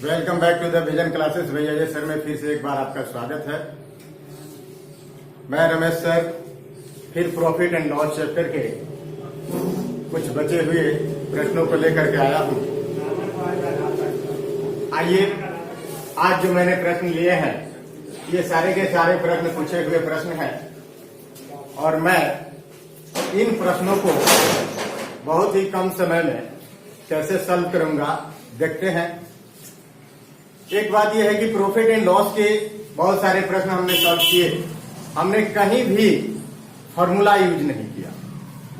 Welcome back to the vision classes. भैया जी sir में फिर से एक बार आपका स्वागत है। मैं रमेश सर फिर प्रॉफिट एंड लॉस चैप्टर के कुछ बचे हुए प्रश्नों को लेकर के आया हूं। आइए, आज जो मैंने प्रश्न लिए हैं ये सारे के सारे प्रश्न पूछे हुए प्रश्न हैं और मैं इन प्रश्नों को बहुत ही कम समय में कैसे सॉल्व करूंगा, देखते हैं। एक बात यह है कि प्रॉफिट एंड लॉस के बहुत सारे प्रश्न हमने सॉल्व किए, हमने कहीं भी फॉर्मूला यूज नहीं किया,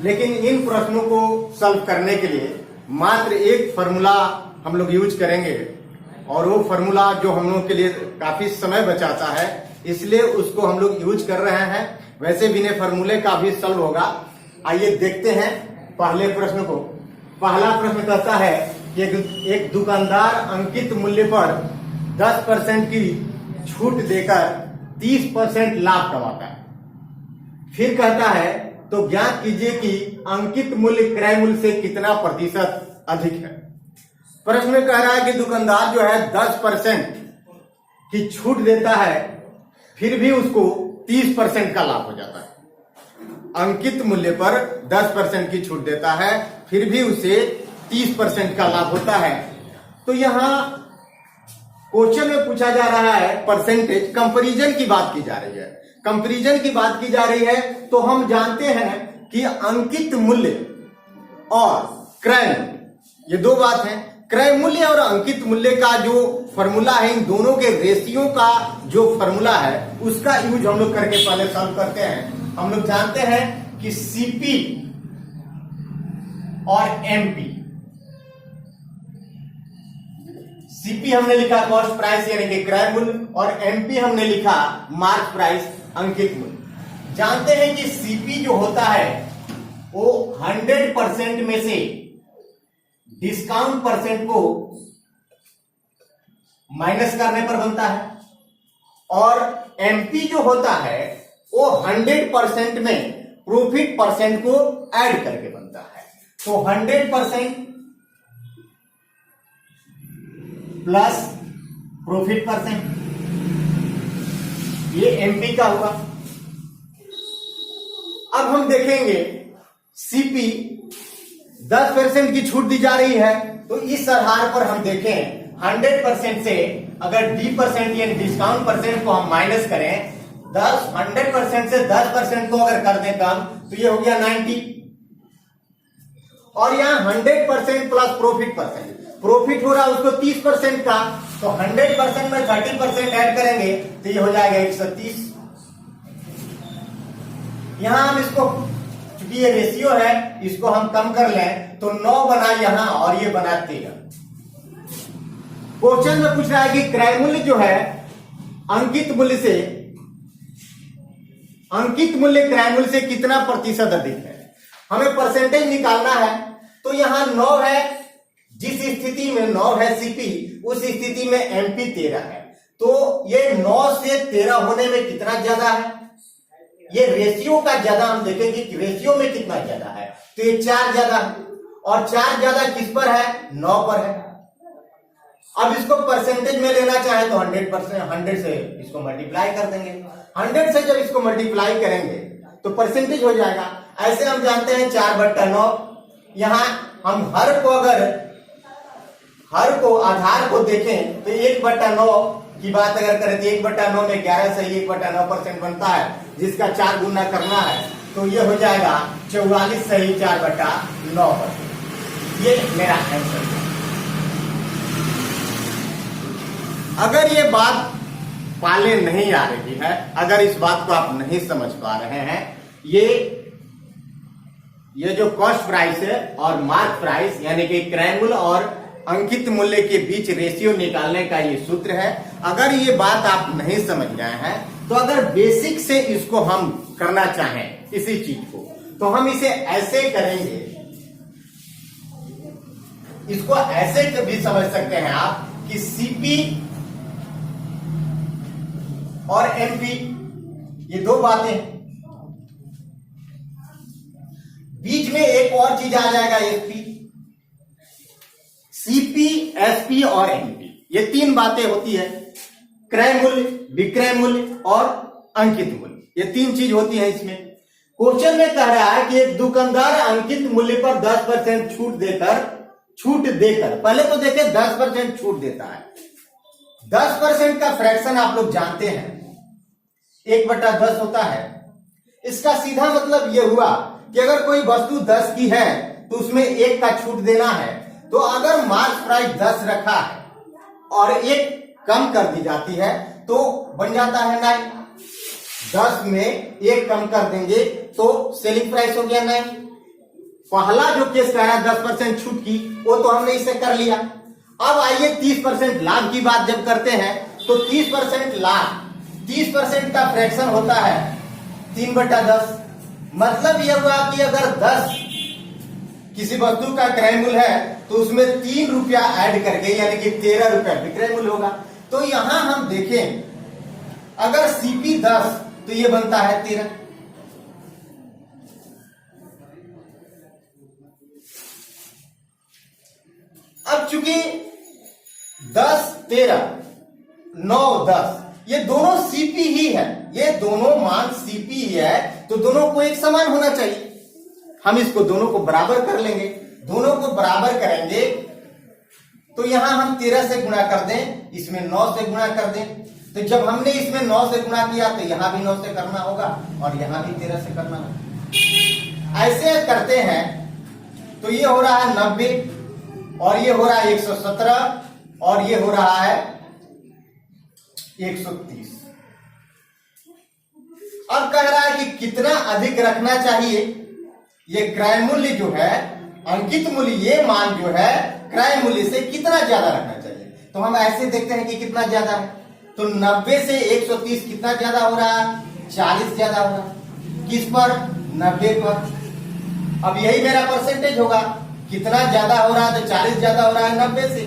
लेकिन इन प्रश्नों को सॉल्व करने के लिए मात्र एक फॉर्मूला हम लोग यूज करेंगे और वो फॉर्मूला जो हम लोग के लिए काफी समय बचाता है, इसलिए उसको हम लोग यूज कर रहे हैं। वैसे बिना फॉर्मूले का भी सॉल्व होगा। आइए देखते हैं पहले प्रश्न को। पहला प्रश्न कहता है कि एक दुकानदार अंकित मूल्य पर 10% की छूट देकर 30% लाभ कमाता है। फिर कहता है तो ज्ञात कीजिए कि अंकित मूल्य क्रय मूल्य से कितना प्रतिशत अधिक है। प्रश्न में कह रहा है कि दुकानदार जो है 10% की छूट देता है, फिर भी उसको 30% का लाभ हो जाता है। अंकित मूल्य पर 10% की छूट देता है, फिर भी उसे 30% का लाभ होता है। तो यहां क्वेश्चन में पूछा जा रहा है परसेंटेज, कंपैरिजन की बात की जा रही है। कंपैरिजन की बात की जा रही है तो हम जानते हैं कि अंकित मूल्य और क्रय मूल्य ये दो बात है। क्रय मूल्य और अंकित मूल्य का जो फॉर्मूला है, इन दोनों के रेशियो का जो फॉर्मूला है उसका यूज हम लोग करके पहले सॉल्व करते हैं। हम लोग जानते हैं कि सीपी और एमपी, सीपी हमने लिखा कॉस्ट प्राइस यानी कि क्रय मूल्य और एमपी हमने लिखा मार्क प्राइस अंकित मूल्य। जानते हैं कि सीपी जो होता है वो 100% में से डिस्काउंट परसेंट को माइनस करने पर बनता है और एमपी जो होता है वो 100% में प्रॉफिट परसेंट को ऐड करके बनता है। तो 100% प्लस प्रॉफिट परसेंट, ये एमपी का हुआ। अब हम देखेंगे सीपी 10% की छूट दी जा रही है, तो इस आधार पर हम देखें 100% से अगर D% यानी डिस्काउंट परसेंट को हम माइनस करें, 100% से 10% को अगर कर दें कम, तो ये हो गया 90। और यहां 100% प्लस प्रॉफिट परसेंट, प्रॉफिट हो रहा है उसको 30% का, तो 100% में 30% ऐड करेंगे तो ये हो जाएगा 130। यहां हम इसको, चूंकि ये रेशियो है, इसको हम कम कर लें तो 9 बना यहां और ये बना 13। क्वेश्चन में पूछ रहा है कि क्रय मूल्य जो है अंकित मूल्य से, अंकित मूल्य क्रय मूल्य से कितना प्रतिशत अधिक है। हमें परसेंटेज निकालना है। तो यहां 9 है, जिस स्थिति में 9 है सीपी, उस स्थिति में एमपी 13 है। तो ये 9 से 13 होने में कितना ज्यादा है, ये रेशियो का ज्यादा हम देखेंगे कि रेशियो में कितना ज्यादा है। तो ये 4 ज्यादा है और 4 ज्यादा किस पर है, 9 पर है। अब इसको परसेंटेज में लेना चाहे तो 100% से इसको मल्टीप्लाई कर देंगे। 100 से जब इसको मल्टीप्लाई करेंगे तो परसेंटेज हो जाएगा। ऐसे हम जानते हैं 4/9। यहां हम हर को आधार को देखें तो 1/9 की बात अगर करें तो 1/9 में 11 से 1/9% बनता है, जिसका 4 गुना करना है तो ये हो जाएगा 44 सही 4/9%। ये मेरा आंसर है। अगर ये बात पाले नहीं आ रही है, अगर इस बात को आप नहीं समझ पा रहे हैं, ये जो कॉस्ट प्राइस है और मार्क प्राइस यानी कि क्रय मूल्य और अंकित मूल्य के बीच रेशियो निकालने का ये सूत्र है। अगर ये बात आप नहीं समझ रहे हैं, तो अगर बेसिक से इसको हम करना चाहें इसी चीज को, तो हम इसे ऐसे करेंगे। इसको ऐसे भी समझ सकते हैं आप कि सीपी और एमपी ये दो बातें, बीच में एक और चीज आ जाएगा एसपी, सीपी, एसपी और एमपी, ये तीन बातें होती है, क्रय मूल्य, विक्रय मूल्य और अंकित मूल्य। ये तीन चीज होती है इसमें। क्वेश्चन में कह रहा है कि एक दुकानदार अंकित मूल्य पर 10% छूट देकर पहले तो देखिए 10% छूट देता है। 10% का फ्रैक्शन आप लोग जानते हैं 1/10 होता है। इसका सीधा मतलब यह हुआ कि अगर कोई वस्तु 10 की है तो उसमें 1 का छूट देना है। तो अगर मार्केट प्राइस 10 रखा है और 1 कम कर दी जाती है तो बन जाता है 9। 10 में 1 कम कर देंगे तो सेलिंग प्राइस हो गया 9। पहला जो केस कह रहा है 10% छूट की, वो तो हमने इसे कर लिया। अब आइए 30% लाभ की बात जब करते हैं तो 30% लाभ, 30% का फ्रैक्शन होता है 3/10। मतलब यह हुआ कि अगर 10 किसी वस्तु का क्रय मूल्य है तो उसमें 3 रुपया ऐड करके यानी कि 13 रुपया विक्रय मूल्य होगा। तो यहां हम देखें अगर सीपी 10 तो ये बनता है 13। अब चूंकि 10, 13, 9, 10 ये दोनों सीपी ही है, ये दोनों मान सीपी ही है, तो दोनों को एक समान होना चाहिए। हम इसको दोनों को बराबर कर लेंगे। दोनों को बराबर करेंगे तो यहां हम 13 से गुणा कर दें, इसमें 9 से गुणा कर दें। तो जब हमने इसमें 9 से गुणा किया तो यहां भी 9 से करना होगा और यहां भी 13 से करना होगा। ऐसे करते हैं तो ये हो रहा है 90 और ये हो रहा है 117 और ये हो रहा है 130। अब कह रहा है कि कितना अधिक रखना चाहिए। ये क्रय मूल्य जो है, अंकित मूल्य, ये मान जो है क्रय मूल्य से कितना ज्यादा रखना चाहिए। तो हम ऐसे देखते हैं कि कितना ज्यादा है। तो 90 से 130 कितना ज्यादा हो रहा है? 40 ज्यादा हो रहा है। किस पर? 90 पर। अब यही मेरा परसेंटेज होगा, कितना ज्यादा हो रहा है तो 40 ज्यादा हो रहा है 90 से।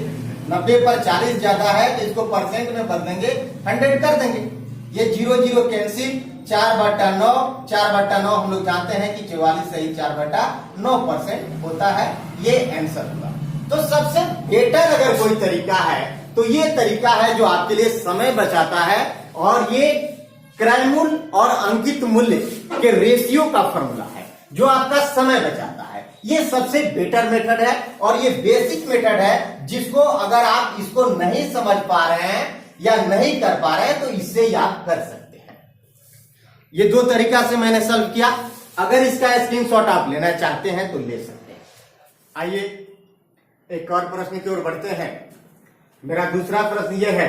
90 पर 40 ज्यादा है तो इसको परसेंट में बदलेंगे, 100 कर देंगे। ये 0 0 कैंसिल, 4/9, 4/9 हम लोग जानते हैं कि 44 सही 4/9% होता है। ये आंसर होगा। तो सबसे बेटर अगर कोई तरीका है तो ये तरीका है जो आपके लिए समय बचाता है और ये क्रय मूल्य और अंकित मूल्य के रेशियो का फॉर्मूला है जो आपका समय बचाता है। ये सबसे बेटर मेथड है और ये बेसिक मेथड है जिसको अगर आप इसको नहीं समझ पा रहे हैं या नहीं कर पा रहे हैं तो इससे ही आप कर सकते हैं। ये 2 तरीका से मैंने सॉल्व किया। अगर इसका स्क्रीनशॉट आप लेना चाहते हैं तो ले सकते हैं। आइए एक और प्रश्न की ओर बढ़ते हैं। मेरा दूसरा प्रश्न यह है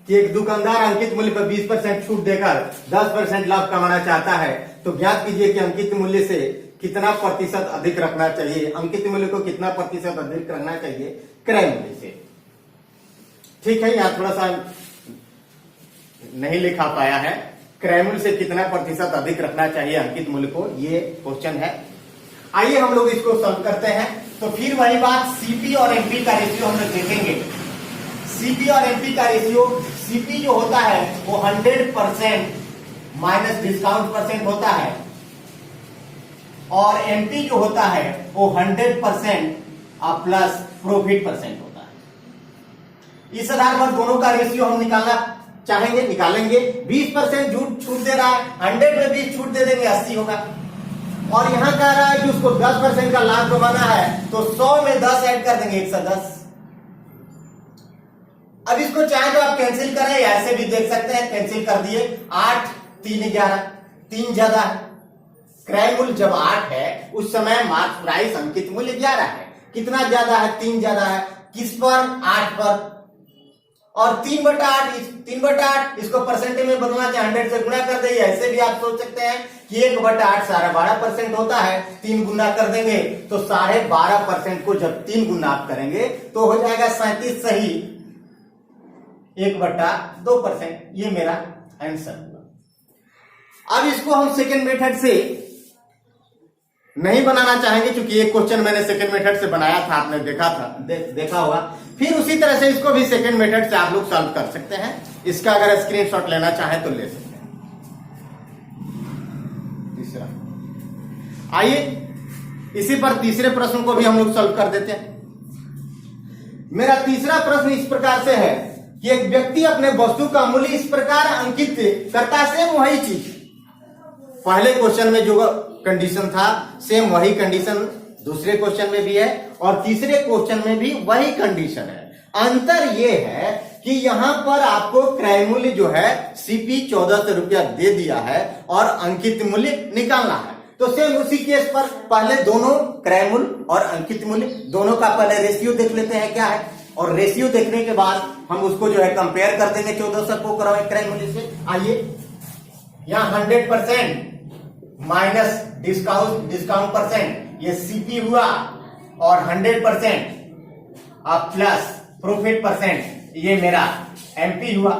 कि एक दुकानदार अंकित मूल्य पर 20% छूट देकर 10% लाभ कमाना चाहता है। तो ज्ञात कीजिए कि अंकित मूल्य से कितना प्रतिशत अधिक रखना चाहिए, अंकित मूल्य को कितना प्रतिशत अधिक रखना चाहिए क्रय मूल्य से। ठीक है, यहां थोड़ा सा नहीं लिखा पाया है, क्रय मूल्य से कितना प्रतिशत अधिक रखना चाहिए अंकित मूल्य को, ये क्वेश्चन है। आइए हम लोग इसको सॉल्व करते हैं। तो फिर वही बात, सीपी और एमपी का रेशियो हम लोग देखेंगे। सीपी और एमपी का रेशियो, सीपी जो होता है वो 100% माइनस डिस्काउंट परसेंट होता है और एमपी जो होता है वो 100% प्लस प्रॉफिट परसेंट होता है। इस आधार पर दोनों का रेशियो हम निकालना चाहेंगे, निकालेंगे। 20% छूट दे रहा है, 100 में 20 छूट दे देंगे, 80 होगा। और यहां कह रहा है कि उसको 10% का लाभ कमाना है तो 100 में 10 ऐड कर देंगे, 110। अब इसको चाहे तो आप कैंसिल करें, ऐसे भी देख सकते हैं, कैंसिल कर दिए। 8 3 11, 3 ज्यादा है। क्रय मूल्य जब 8 है उस समय मार्केट प्राइस अंकित मूल्य 11 है। कितना ज्यादा है? 3 ज्यादा है। किस पर? 8 पर। और 3/8 इसको परसेंटेज में बदलना चाहे 100 से गुणा कर देंगे। ऐसे भी आप सोच सकते हैं कि 1/8 12.5% होता है, 3 गुना कर देंगे तो 12.5% को जब 3 गुना आप करेंगे तो हो जाएगा 37 सही 1/2%। ये मेरा आंसर हुआ। अब इसको हम सेकेंड मेथड से नहीं बनाना चाहेंगे क्योंकि एक क्वेश्चन मैंने सेकेंड मेथड से बनाया था, आपने देखा था, देखा होगा। फिर उसी तरह से इसको भी सेकेंड मेथड से आप लोग सॉल्व कर सकते हैं। इसका अगर स्क्रीनशॉट लेना चाहें तो ले सकते हैं। तीसरा, आइए इसी पर तीसरे प्रश्न को भी हम लोग सॉल्व कर देते हैं। मेरा तीसरा प्रश्न इस प्रकार से है कि एक व्यक्ति अपने वस्तु का मूल्य इस प्रकार अंकित करता है, सेम वही चीज पहले क्वेश्चन में जो कंडीशन था सेम वही कंडीशन दूसरे क्वेश्चन में भी है और तीसरे क्वेश्चन में भी वही कंडीशन है। अंतर यह है कि यहां पर आपको क्रय मूल्य जो है सीपी 1400 रुपया दे दिया है और अंकित मूल्य निकालना है। तो सेम उसी केस पर पहले दोनों क्रय मूल्य और अंकित मूल्य दोनों का पहले रेशियो देख लेते हैं क्या है, और रेशियो देखने के बाद हम उसको जो है कंपेयर कर देंगे 1400 को क्रय मूल्य से। आइए यहां 100% माइनस डिस्काउंट परसेंट ये सीपी हुआ और 100% अब प्लस प्रॉफिट परसेंट ये मेरा एमपी हुआ।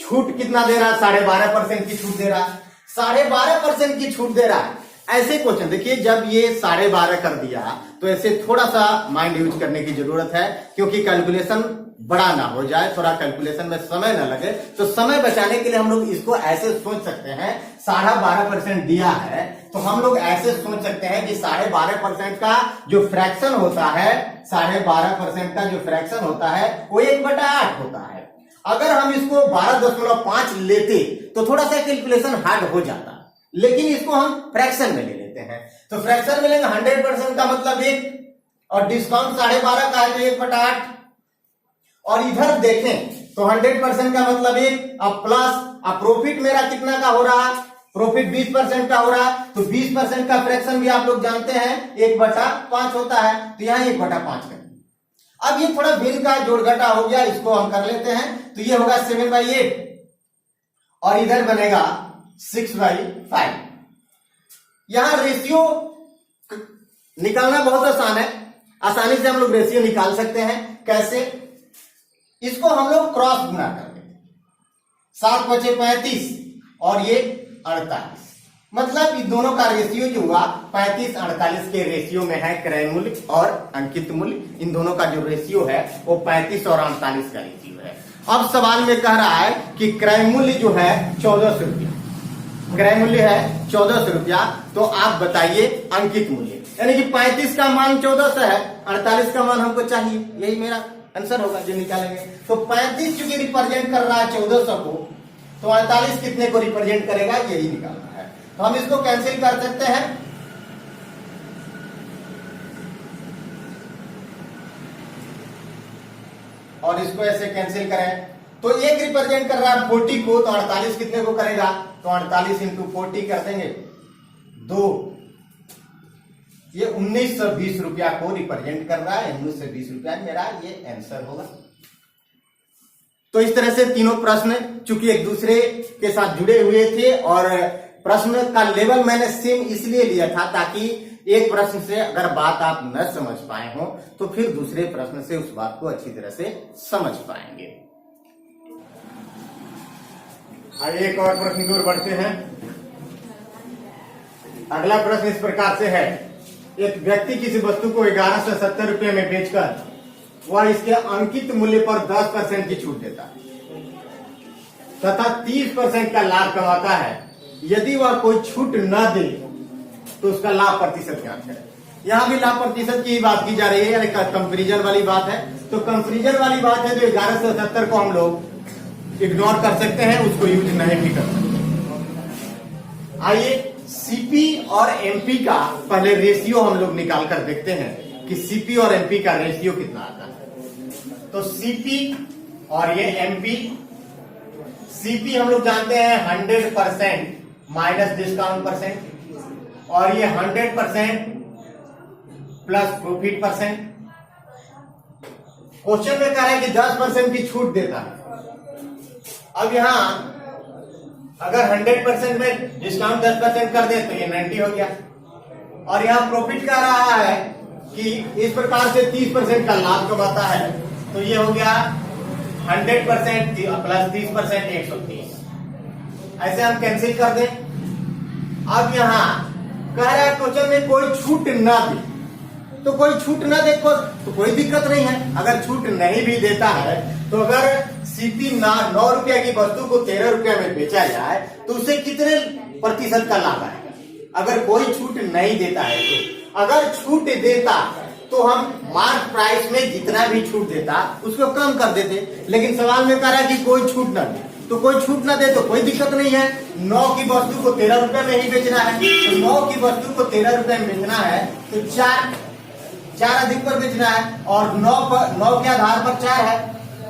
छूट कितना दे रहा है? 12.5% की छूट दे रहा है, 12.5% की छूट दे रहा है। ऐसे क्वेश्चन देखिए जब ये 12.5 कर दिया तो ऐसे थोड़ा सा माइंड यूज करने की जरूरत है क्योंकि कैलकुलेशन बड़ा ना हो जाए, थोड़ा कैलकुलेशन में समय ना लगे। तो समय बचाने के लिए हम लोग इसको ऐसे सोच सकते हैं 12.5% दिया है तो हम लोग ऐसे सोच सकते हैं कि 12.5% का जो फ्रैक्शन होता है 12.5% का जो फ्रैक्शन होता है वो 1/8 होता है। अगर हम इसको 12.5 लेते तो थोड़ा सा कैलकुलेशन हार्ड हो जाता, लेकिन इसको हम फ्रैक्शन में ले लेते हैं। तो फ्रैक्शन में लेंगे 100% का मतलब 1 और डिस्काउंट 12.5 का है तो 1/8 और इधर देखें तो 100% का मतलब 1 अब प्लस अब प्रॉफिट मेरा कितना का हो रहा है? प्रॉफिट 20% का हो रहा है तो 20% का फ्रैक्शन भी आप लोग जानते हैं 1/5 होता है तो यहां 1/5 करें। अब ये थोड़ा भिन्न का जोड़ घटा हो गया, इसको हम कर लेते हैं तो ये होगा 7/8 और इधर बनेगा 6/5। यहां रेशियो निकालना बहुत आसान है, आसानी से हम लोग रेशियो निकाल सकते हैं। कैसे? इसको हम लोग क्रॉस गुना कर देते, 7 × 35 और ये 48, मतलब इन दोनों का रेशियो जो हुआ 35-48 के रेशियो में है क्रय मूल्य और अंकित मूल्य। इन दोनों का जो रेशियो है वो 35 और 48 का रेशियो है। अब सवाल में कह रहा है कि क्रय मूल्य जो है 1400 रुपया, क्रय मूल्य है 1400 रुपया, तो आप बताइए अंकित मूल्य, यानी कि 35 का मान 1400 है, 48 का मान हमको चाहिए, यही मेरा आंसर होगा जो निकालेंगे। तो 35 चूंकि रिप्रेजेंट कर रहा है 1400 को, तो 48 कितने को रिप्रेजेंट करेगा यही निकालना है। तो हम इसको कैंसिल कर सकते हैं, और इसको ऐसे कैंसिल करें तो एक रिप्रेजेंट कर रहा है 40 को, तो 48 कितने को करेगा? तो 48 × 40 कर देंगे 2, ये 1920 रुपया को रिप्रेजेंट कर रहा है। 1920 रुपया मेरा ये आंसर होगा। तो इस तरह से तीनों प्रश्न चूंकि एक दूसरे के साथ जुड़े हुए थे और प्रश्न का लेवल मैंने सेम इसलिए लिया था ताकि एक प्रश्न से अगर बात आप न समझ पाए हो तो फिर दूसरे प्रश्न से उस बात को अच्छी तरह से समझ पाएंगे। आइए एक और प्रश्न की ओर बढ़ते हैं। अगला प्रश्न इस प्रकार से है, एक व्यक्ति किसी वस्तु को 1170 रुपये में बेचकर वह इसके अंकित मूल्य पर 10% की छूट देता है तथा 30% का लाभ कमाता है। यदि वह कोई छूट न दे तो उसका लाभ प्रतिशत ज्ञात करें। यहां भी लाभ प्रतिशत की बात की जा रही है, यानी कंपेरिजन वाली बात है। तो कंपेरिजन वाली बात है तो 1170 को हम लोग इग्नोर कर सकते हैं, उसको यूज नहीं भी कर सकते। आइए सीपी और एमपी का पहले रेशियो हम लोग निकाल कर देखते हैं कि सीपी और एमपी का रेशियो कितना आता है। तो सीपी और ये एमपी, सीपी हम लोग जानते हैं 100% माइनस डिस्काउंट परसेंट और ये 100% प्लस प्रॉफिट परसेंट। क्वेश्चन में कह रहा है कि 10% की छूट देता है। अब यहां अगर 100% में डिस्काउंट 10% कर दे तो ये 90 हो गया, और यहां प्रॉफिट कह रहा है कि इस प्रकार से 30% का लाभ कमाता है, तो ये हो गया 100% प्लस 30% 130। ऐसे हम कैंसिल कर दें। अब यहां कह रहा है क्वेश्चन में कोई छूट ना दे, तो कोई छूट ना दे तो कोई दिक्कत नहीं है। अगर छूट नहीं भी देता है तो अगर सीपी 9 रुपया की वस्तु को 13 रुपया में बेचा जाए तो उससे कितने प्रतिशत का लाभ आएगा? अगर कोई छूट नहीं देता है तो, अगर छूट देता तो हम मार्क प्राइस में जितना भी छूट देता उसको कम कर देते, लेकिन सवाल में कह रहा है कि कोई छूट ना दे, तो कोई छूट ना दे तो कोई दिक्कत नहीं है। 9 की वस्तु को 13 रुपए में ही बेचना है, तो 9 की वस्तु को 13 रुपए में बेचना है तो 4 अधिक पर बेचना है, और 9 के आधार पर 4 है,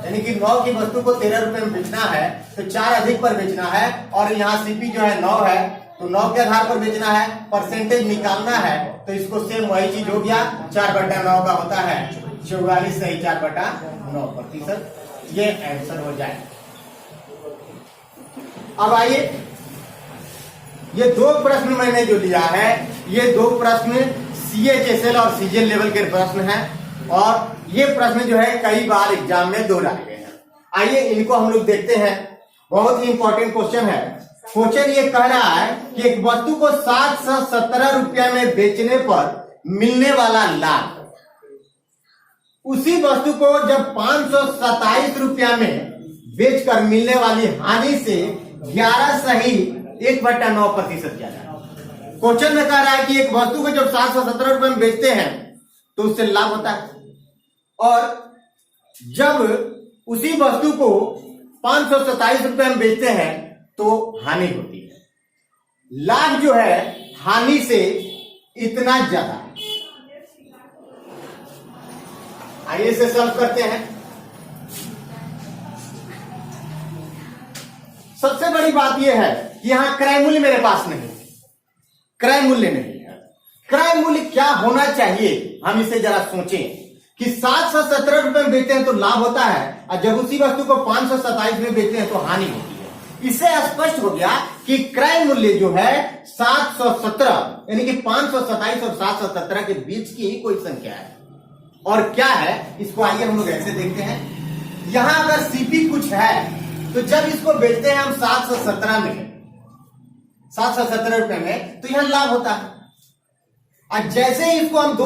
यानी कि 9 की वस्तु को 13 रुपए में बेचना है तो 4 अधिक पर बेचना है, और यहाँ सीपी जो है 9 है तो 9 के आधार पर बेचना है, परसेंटेज निकालना है, तो इसको सेम वही चीज हो गया, 4/9 का होता है 44 सही 4/9%, ये आंसर हो जाए। अब आइए, ये 2 प्रश्न मैंने जो लिया है, ये 2 प्रश्न CHSL और CGL लेवल के प्रश्न हैं, और ये प्रश्न जो है कई बार एग्जाम में दोहराए गए हैं। आइए इनको हम लोग देखते हैं, बहुत ही इंपॉर्टेंट क्वेश्चन है। क्वेश्चन ये कह रहा है कि एक वस्तु को 717 रुपया में बेचने पर मिलने वाला लाभ, उसी वस्तु को जब 527 रुपया में बेचकर मिलने वाली हानि से 11 सही 1/9% ज्यादा। क्वेश्चन में कह रहा है कि एक वस्तु को जब 717 रुपए में बेचते हैं तो उससे लाभ होता है, और जब उसी वस्तु को 527 रुपए में बेचते हैं तो हानि होती है। लाभ जो है हानि से इतना ज्यादा है। आइए इसे सॉल्व करते हैं। सबसे बड़ी बात यह है कि यहां क्रय मूल्य मेरे पास नहीं, क्रय मूल्य नहीं है। क्रय मूल्य क्या होना चाहिए, हम इसे जरा सोचें कि 717 रुपए में बेचते हैं तो लाभ होता है, और जब उसी वस्तु को 527 में बेचते हैं तो हानि होती है। इससे स्पष्ट हो गया कि क्रय मूल्य जो है 717, यानी कि 527 और 717 के बीच की ही कोई संख्या है। और क्या है, इसको आइए हम लोग ऐसे देखते हैं। यहां अगर सीपी कुछ है तो जब इसको बेचते हैं हम 717 में, 717 रुपए में, तो यहां लाभ होता है, और जैसे ही इसको हम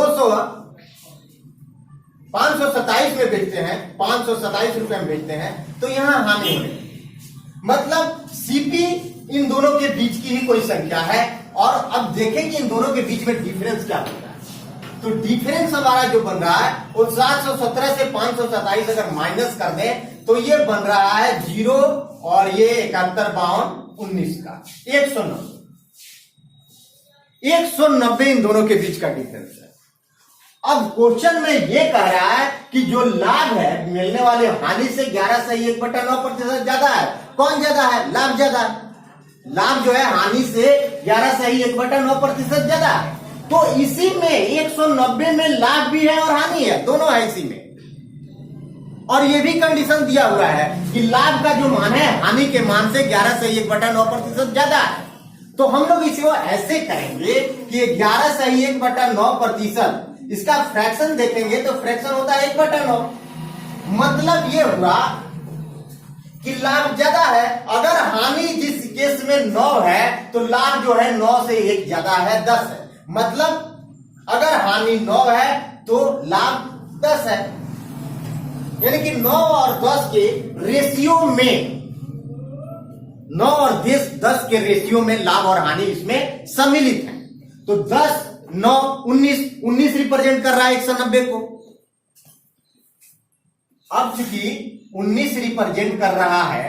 527 में बेचते हैं, 527 रुपए में बेचते हैं, तो यहां हानि हो रही है। मतलब सीपी इन दोनों के बीच की ही कोई संख्या है। और अब देखें कि इन दोनों के बीच में डिफरेंस क्या बन रहा है। तो डिफरेंस हमारा जो बन रहा है वो 717 से 527 अगर माइनस कर दें तो ये बन रहा है 0, और ये 71/19 का 190 इन दोनों के बीच का डिफरेंस है। अब क्वेश्चन में ये कह रहा है कि जो लाभ है मिलने वाले हानि से 11 सही 1/9% ज्यादा है। कौन ज्यादा है? लाभ ज्यादा है। लाभ जो है हानि से 11 सही 1/9% ज्यादा है। तो इसी में 190 में लाभ भी है और हानि है, दोनों है इसी में। और ये भी कंडीशन दिया हुआ है कि लाभ का जो मान है हानि के मान से 11 सही 1/9% ज्यादा है। तो हम लोग इसको ऐसे करेंगे कि 11 सही 1/9%, इसका फ्रैक्शन देखेंगे तो फ्रैक्शन होता है 1/9। मतलब ये हुआ कि लाभ ज्यादा है। अगर हानि जिस केस में 9 है तो लाभ जो है 9 से 1 ज्यादा है, 10 है। मतलब अगर हानि 9 है तो लाभ 10 है, यानी कि 9 और 10 के रेशियो में, 9 और 10 के रेशियो में लाभ और हानि इसमें सम्मिलित है। तो 10, 9, 19 रिप्रेजेंट कर रहा है 190 को। अब चूंकि 19 रिप्रेजेंट कर रहा है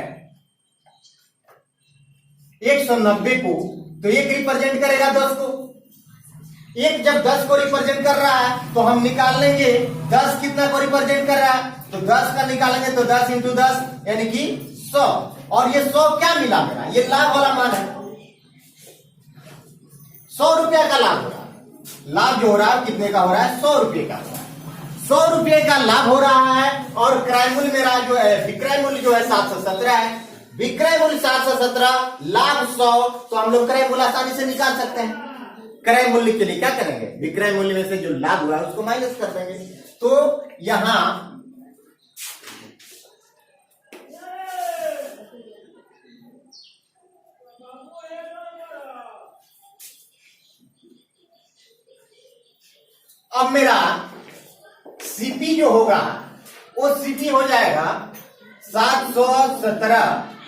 190 को, तो 1 रिप्रेजेंट करेगा 10 को। 1 जब 10 को रिप्रेजेंट कर रहा है तो हम निकाल लेंगे 10 कितना को रिप्रेजेंट कर रहा है, तो 10 का निकालेंगे तो 10 × 10 यानी कि 100। और ये 100 क्या मिला मेरा? ये लाभ वाला मान है, 100 रुपया का लाभ हो रहा है। लाभ जो हो रहा है कितने का हो रहा है? 100 रुपये का हो रहा है। 100 रुपये का लाभ हो रहा है। और क्रय मूल्य मेरा जो है, विक्रय मूल्य जो है 717 है। विक्रय मूल्य 717, लाभ 100, तो हम लोग क्रय मूल्य आसानी से निकाल सकते हैं। क्रय मूल्य के लिए क्या करेंगे? विक्रय मूल्य में से जो लाभ हुआ है उसको माइनस कर देंगे। तो यहां अब मेरा सीपी जो होगा वो सीपी हो जाएगा 717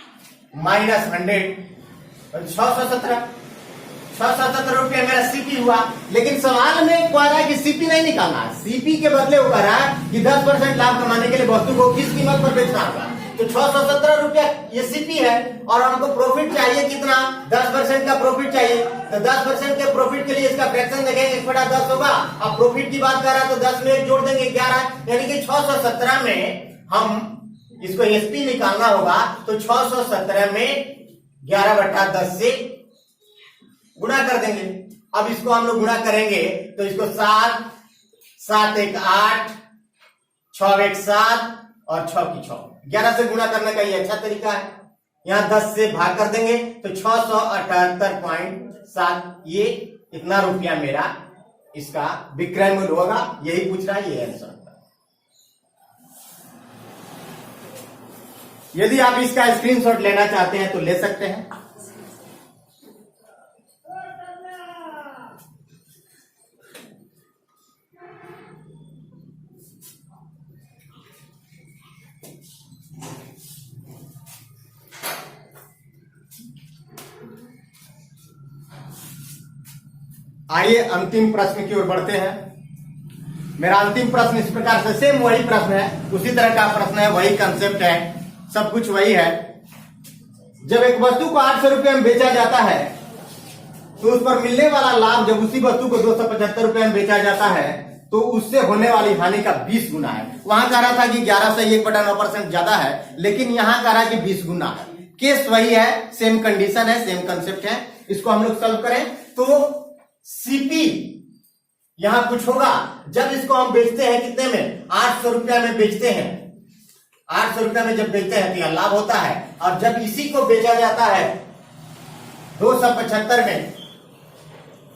- 100, 617 ₹677 मेरा सीपी हुआ। लेकिन सवाल में कह रहा है कि सीपी नहीं निकालना है, सीपी के बदले वो कह रहा है कि 10% लाभ कमाने के लिए वस्तु को किस कीमत पर बेचना होगा। तो ₹617 ये सीपी है और हमको प्रॉफिट चाहिए कितना, 10% का प्रॉफिट चाहिए। तो 10% के प्रॉफिट के लिए इसका फ्रैक्शन देखेंगे 1/10 होगा। अब प्रॉफिट की बात कर रहा है तो 10 में 1 जोड़ देंगे 11, यानी कि 617 में हम इसको एसपी निकालना होगा। तो 617 में 11/10 से गुणा कर देंगे। अब इसको हम लोग गुणा करेंगे तो इसको 7, 7 1 8, 6 1 7 और 6 की 6, 11 से गुणा करने का ये अच्छा तरीका है। यहां 10 से भाग कर देंगे तो 678.7, ये इतना रुपया मेरा इसका विक्रय मूल्य होगा। यही पूछ रहा है, ये आंसर। यदि आप इसका स्क्रीनशॉट लेना चाहते हैं तो ले सकते हैं। आइए अंतिम प्रश्न की ओर बढ़ते हैं। मेरा अंतिम प्रश्न इस प्रकार से, सेम वही प्रश्न है, उसी तरह का प्रश्न है, वही कंसेप्ट है, सब कुछ वही है। जब एक वस्तु को 800 रुपये में बेचा जाता है तो उस पर मिलने वाला लाभ, जब उसी वस्तु को 275 रुपये में बेचा जाता है तो उससे होने वाली हानि का 20 गुना है। वहां कह रहा था कि 11 से 1/9% ज्यादा है, लेकिन यहां कह रहा है कि 20 गुना है। केस वही है, सेम कंडीशन है, सेम कंसेप्ट है। इसको हम लोग सॉल्व करें तो सीपी यहां कुछ होगा। जब इसको हम बेचते हैं कितने में, 800 रुपया में बेचते हैं। 800 रुपया में जब बेचते हैं तो यह लाभ होता है, और जब इसी को बेचा जाता है 275 में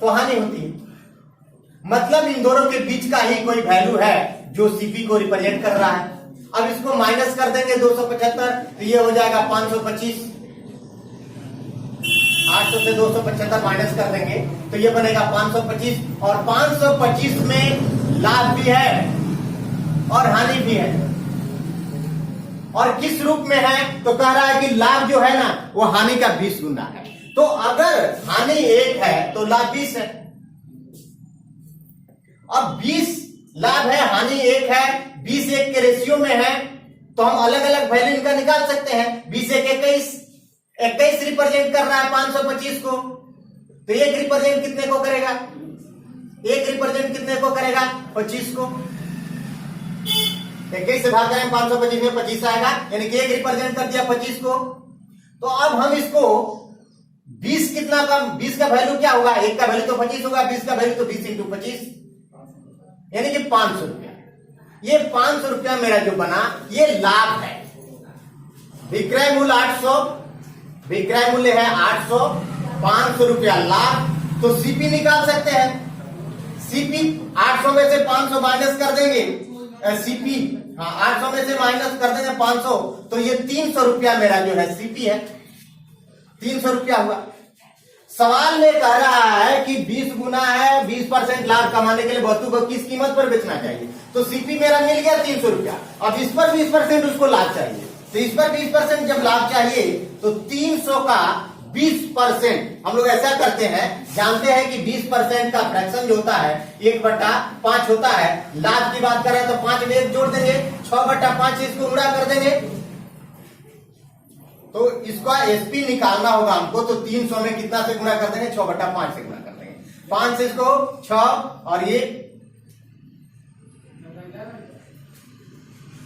तो हानि होती है। मतलब इन दोनों के बीच का ही कोई वैल्यू है जो सीपी को रिप्रेजेंट कर रहा है। अब इसको माइनस कर देंगे 275 तो ये हो जाएगा 525। 800 से 275 माइनस कर देंगे तो ये बनेगा 525, और 525 में लाभ भी है और हानि भी है। और किस रूप में है तो कह रहा है कि लाभ जो है ना वो हानि का 20 गुना है। तो अगर हानि 1 है तो लाभ 20 है। अब 20 लाभ है, हानि 1 है, 20 1 के रेशियो में है, तो हम अलग अलग वैल्यू इनका निकाल सकते हैं। 20 1 21 रिप्रेजेंट कर रहा है 525 को, तो 1 रिप्रेजेंट कितने को करेगा, 1 रिप्रेजेंट कितने को करेगा, 25 को। 21 से भाग करें 525 में 25 आएगा, यानी कि 1 रिप्रेजेंट कर दिया 25 को। तो अब हम इसको 20 कितना का, 20 का वैल्यू क्या होगा, 1 का वैल्यू तो 25 होगा, 20 का वैल्यू तो 20 × 25 यानी कि 500 रुपया। ये 500 रुपया मेरा जो बना ये लाभ है। विक्रय मूल्य 800, विक्रय मूल्य है 800, 500 रुपया लाभ। तो सीपी निकाल सकते हैं। सीपी 800 में से 500 माइनस कर देंगे, सीपी 800 में से माइनस कर देंगे 500, तो ये 300 रुपया मेरा जो है सीपी है, 300 रुपया हुआ। सवाल में कह रहा है कि 20 गुना है, 20% लाभ कमाने के लिए वस्तु को किस कीमत पर बेचना चाहिए। तो सीपी मेरा मिल गया 300 रुपया। अब इस पर 20% उसको लाभ चाहिए, तो इस पर 20% जब लाभ चाहिए तो 300 का 20% हम लोग ऐसा करते हैं, जानते हैं कि 20% का फ्रैक्शन जो होता है 1/5 होता है। लाभ की बात करें तो 5 में 1 जोड़ देंगे, 6/5 इसको गुणा कर देंगे। तो इसका एसपी निकालना होगा हमको, तो 300 में कितना से गुणा कर देंगे, 6/5 से गुणा कर देंगे। 5 से इसको 6 और ये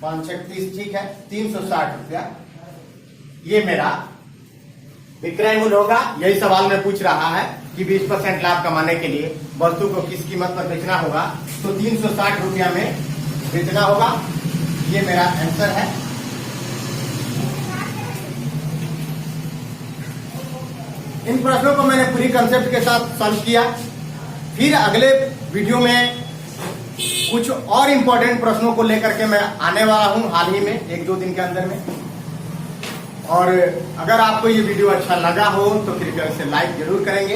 5 6 30, ठीक है, 360 रुपया ये मेरा विक्रय मूल्य होगा। यही सवाल में पूछ रहा है कि 20% लाभ कमाने के लिए वस्तु को किस कीमत पर बेचना होगा, तो 360 रुपया में बेचना होगा। ये मेरा आंसर है। इन प्रश्नों को मैंने पूरी कंसेप्ट के साथ सॉल्व किया। फिर अगले वीडियो में कुछ और इंपॉर्टेंट प्रश्नों को लेकर के मैं आने वाला हूं, हाल ही में 1-2 दिन के अंदर में। और अगर आपको ये वीडियो अच्छा लगा हो तो कृपया इसे लाइक जरूर करेंगे।